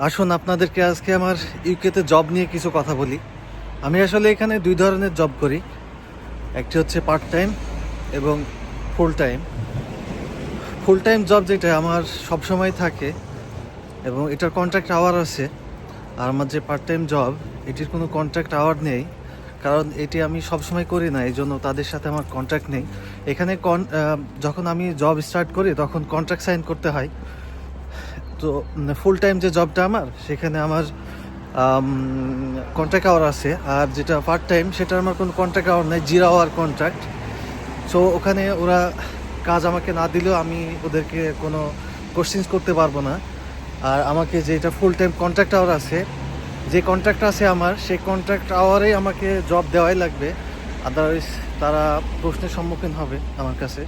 আসুন আপনাদেরকে আজকে আমার ইউকেতে জব নিয়ে কিছু কথা বলি। আমি আসলে এখানে দুই ধরনের জব করি। একটি হচ্ছে পার্ট টাইম এবং full time. Full time job যেটা আমার সবসময় থাকে এবং এটার কন্ট্রাক্ট আওয়ার আছে। আর আমার যে পার্ট টাইম জব, এটির কোনো কন্ট্রাক্ট আওয়ার নেই, কারণ এটি আমি সবসময় করি না, এই জন্য তাদের সাথে আমার কন্ট্রাক্ট নেই। এখানে যখন আমি জব স্টার্ট করি তখন কন্ট্রাক্ট সাইন করতে হয়। তো ফুল টাইম যে জবটা আমার, সেখানে আমার কন্ট্রাক্ট আওয়ার আছে। আর যেটা পার্ট টাইম, সেটা আমার কোনো কন্ট্রাক্ট আওয়ার নেই, 0 আওয়ার কন্ট্রাক্ট। সো ওখানে ওরা কাজ আমাকে না দিলেও আমি ওদেরকে কোনো কোশ্চেন্স করতে পারবো না। আর আমাকে যেটা ফুল টাইম কন্ট্রাক্ট আওয়ার আছে, যে কন্ট্রাক্ট আছে আমার, সেই কন্ট্রাক্ট আওয়ারেই আমাকে জব দেওয়াই লাগবে, আদারওয়াইজ তারা প্রশ্নের সম্মুখীন হবে আমার কাছে।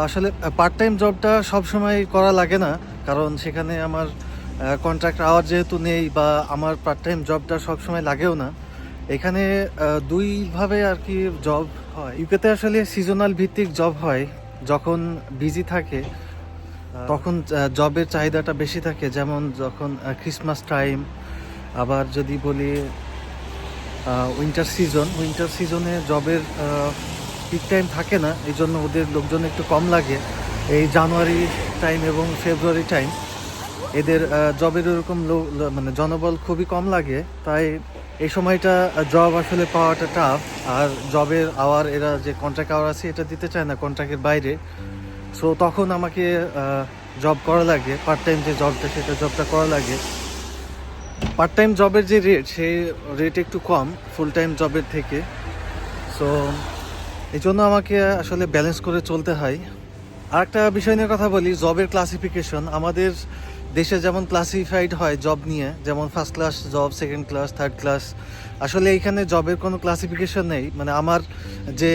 আসলে পার্ট টাইম জবটা সব সময় করা লাগে না, কারণ সেখানে আমার কন্ট্রাক্ট আওয়ার যেহেতু নেই, বা আমার পার্ট টাইম জবটা সব সময় লাগেও না। এখানে দুইভাবে আর কি জব হয় ইউকেতে। আসলে সিজনাল ভিত্তিক জব হয়। যখন বিজি থাকে তখন জবের চাহিদাটা বেশি থাকে, যেমন যখন ক্রিসমাস টাইম। আবার যদি বলি উইন্টার সিজনে জবের পিক টাইম থাকে না, এই জন্য ওদের লোকজন একটু কম লাগে। এই জানুয়ারি টাইম এবং ফেব্রুয়ারি টাইম এদের জবের ওরকম মানে জনবল খুবই কম লাগে, তাই এই সময়টা জব আসলে পাওয়াটা টাফ। আর জবের আওয়ার, এরা যে কন্ট্রাক্ট আওয়ার আছে এটা দিতে চায় না কন্ট্রাক্টের বাইরে। সো তখন আমাকে জব করা লাগে, পার্ট টাইম যে জবটা, সেটা জবটা করা লাগে। পার্ট টাইম জবের যে রেট, সেই রেট একটু কম ফুল টাইম জবের থেকে। সো এই জন্য আমাকে আসলে ব্যালেন্স করে চলতে হয়। আর একটা বিষয় নিয়ে কথা বলি, জবের ক্লাসিফিকেশন। আমাদের দেশে যেমন ক্লাসিফাইড হয় জব নিয়ে, যেমন first class job, second class, third class. আসলে এইখানে জবের কোনো ক্লাসিফিকেশন নেই। মানে আমার যে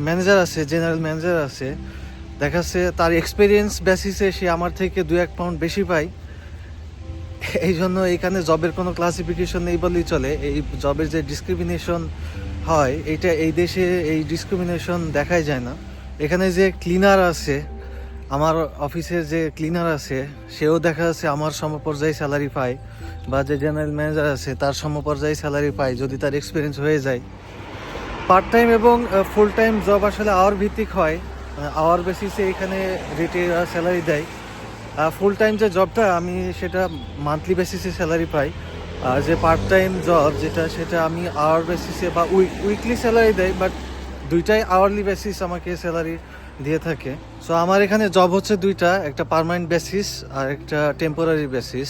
ম্যানেজার আছে, জেনারেল ম্যানেজার আছে, দেখা যাচ্ছে তার এক্সপিরিয়েন্স বেসিসে সে আমার থেকে 2-1 পাউন্ড বেশি পায়। এই জন্য এখানে জবের কোনো ক্লাসিফিকেশন নেই বলেই চলে। এই জবের যে ডিসক্রিমিনেশন হয়, এইটা এই দেশে এই ডিসক্রিমিনেশন দেখাই যায় না। এখানে যে ক্লিনার আছে, আমার অফিসের যে ক্লিনার আছে, সেও দেখা যাচ্ছে আমার সমপর্যায়ে স্যালারি পায়, বা যে জেনারেল ম্যানেজার আছে তার সমপর্যায়ে স্যালারি পায় যদি তার এক্সপিরিয়েন্স হয়ে যায়। পার্ট টাইম এবং ফুল টাইম জব আসলে আওয়ার ভিত্তিক হয়। আওয়ার বেসিসে এখানে রেটে স্যালারি দেয়। ফুল টাইম যে জবটা, আমি সেটা মান্থলি বেসিসে স্যালারি পাই। আর যে পার্ট টাইম জব যেটা, সেটা আমি আওয়ার বেসিসে বা উইকলি স্যালারি দেয়, বাট দুইটাই আওয়ারলি বেসিস আমাকে স্যালারি দিয়ে থাকে। সো আমার এখানে জব হচ্ছে দুইটা, একটা পার্মানেন্ট বেসিস আর একটা টেম্পোরারি বেসিস।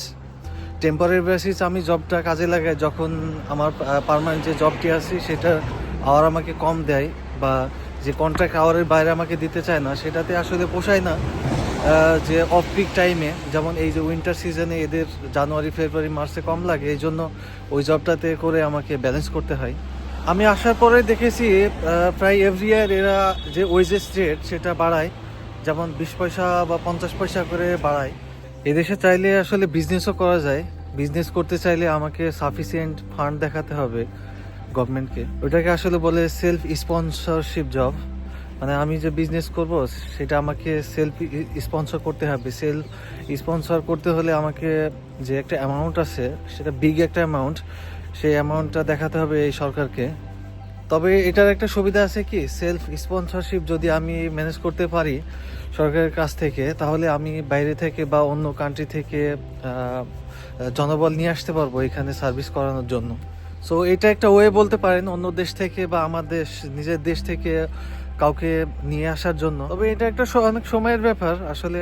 টেম্পোরারি বেসিস আমি জবটা কাজে লাগাই যখন আমার পার্মানেন্ট যে জবটি আছে সেটা আওয়ার আমাকে কম দেয়, বা যে কন্ট্রাক্ট আওয়ারের বাইরে আমাকে দিতে চায় না, সেটাতে আসলে পোষায় না। যে অফ পিক টাইমে, যেমন এই যে উইন্টার সিজনে এদের জানুয়ারি, ফেব্রুয়ারি, মার্চে কম লাগে, এই জন্য ওই জবটাতে করে আমাকে ব্যালেন্স করতে হয়। আমি আসার পরে দেখেছি প্রায় এভরি ইয়ার এরা যে ওয়েজেস রেট সেটা বাড়ায়, যেমন 20 পয়সা বা 50 পয়সা করে বাড়ায়। এদেশে চাইলে আসলে বিজনেসও করা যায়। বিজনেস করতে চাইলে আমাকে সাফিসিয়েন্ট ফান্ড দেখাতে হবে গভর্নমেন্টকে। ওটাকে আসলে বলে সেলফ স্পন্সরশিপ জব। মানে আমি যে বিজনেস করব সেটা আমাকে সেলফ স্পন্সর করতে হবে। সেলফ স্পন্সর করতে হলে আমাকে যে একটা অ্যামাউন্ট আছে, সেটা বিগ একটা অ্যামাউন্ট, সেই অ্যামাউন্টটা দেখাতে হবে এই সরকারকে। তবে এটার একটা সুবিধা আছে কি, সেলফ স্পন্সরশিপ যদি আমি ম্যানেজ করতে পারি সরকারের কাছ থেকে, তাহলে আমি বাইরে থেকে বা অন্য কান্ট্রি থেকে জনবল নিয়ে আসতে পারবো এখানে সার্ভিস করানোর জন্য। সো এটা একটা ওয়ে বলতে পারেন, অন্য দেশ থেকে বা আমার দেশ, নিজের দেশ থেকে কাউকে নিয়ে আসার জন্য। তবে এটা একটা অনেক সময়ের ব্যাপার আসলে।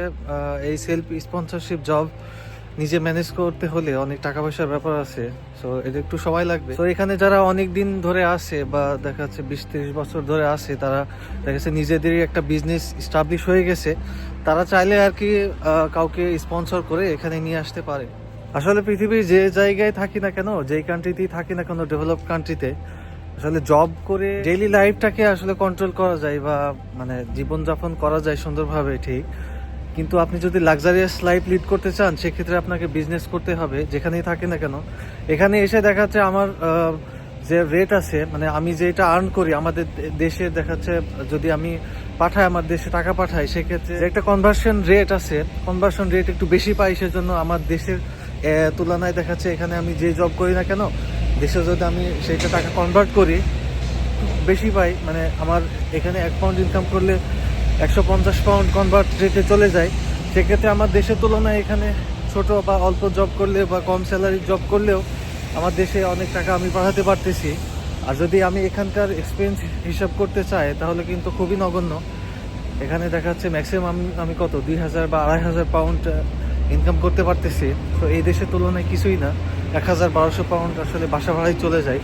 এই সেলফ স্পন্সরশিপ জব নিজে ম্যানেজ করতে হলে অনেক টাকা পয়সার ব্যাপার আছে। সো এটা একটু সময় লাগবে। তো এখানে যারা অনেক দিন ধরে আসে, বা দেখা যাচ্ছে 20-30 বছর ধরে আসে, তারা দেখা যাচ্ছে নিজেদেরই একটা বিজনেস স্টাবলিশ হয়ে গেছে, তারা চাইলে আর কি কাউকে স্পন্সর করে এখানে নিয়ে আসতে পারে। আসলে পৃথিবীর যে জায়গায় থাকি না কেন, যেই কান্ট্রিতেই থাকি না কেন, ডেভেলপ কান্ট্রিতে আসলে জব করে ডেইলি লাইফটাকে আসলে কন্ট্রোল করা যায়, বা মানে জীবনযাপন করা যায় সুন্দরভাবে, ঠিক। কিন্তু আপনি যদি লাক্সারিয়াস লাইফ লিড করতে চান, সেক্ষেত্রে আপনাকে বিজনেস করতে হবে যেখানেই থাকে না কেন। এখানে এসে দেখা যাচ্ছে আমার যে রেট আছে, মানে আমি যেটা আর্ন করি আমাদের দেশে, দেখাচ্ছে যদি আমি পাঠাই, আমার দেশে টাকা পাঠাই, সেক্ষেত্রে একটা কনভার্সন রেট আছে, কনভার্সন রেট একটু বেশি পাই, সেজন্য আমার দেশের তুলনায় দেখাচ্ছে এখানে আমি যে জব করি না কেন, দেশে যদি আমি সেইটা টাকা কনভার্ট করি বেশি পাই। মানে আমার এখানে 1 পাউন্ড ইনকাম করলে 150 পাউন্ড কনভার্ট রেটে চলে যায়। সেক্ষেত্রে আমার দেশের তুলনায় এখানে ছোট বা অল্প জব করলে বা কম স্যালারির জব করলেও আমার দেশে অনেক টাকা আমি পাঠাতে পারতেছি। আর যদি আমি এখানকার এক্সপেন্স হিসাব করতে চাই তাহলে কিন্তু খুবই নগণ্য। এখানে দেখা যাচ্ছে ম্যাক্সিমাম আমি কত 2000 বা 2500 পাউন্ড ইনকাম করতে পারতেছি। তো এই দেশের তুলনায় কিছুই না, 1200 পাউন্ড আসলে বাসা ভাড়ায় চলে যায়।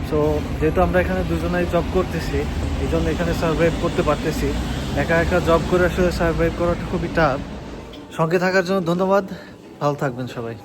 সো যেহেতু আমরা এখানে দুজনেই জব করতেছি, এই জন্য এখানে সার্ভাইভ করতে পারতেছি। একা একা জব করে আসলে সার্ভাইভ করাটা খুবই টাফ। সঙ্গে থাকার জন্য ধন্যবাদ, ভালো থাকবেন সবাই।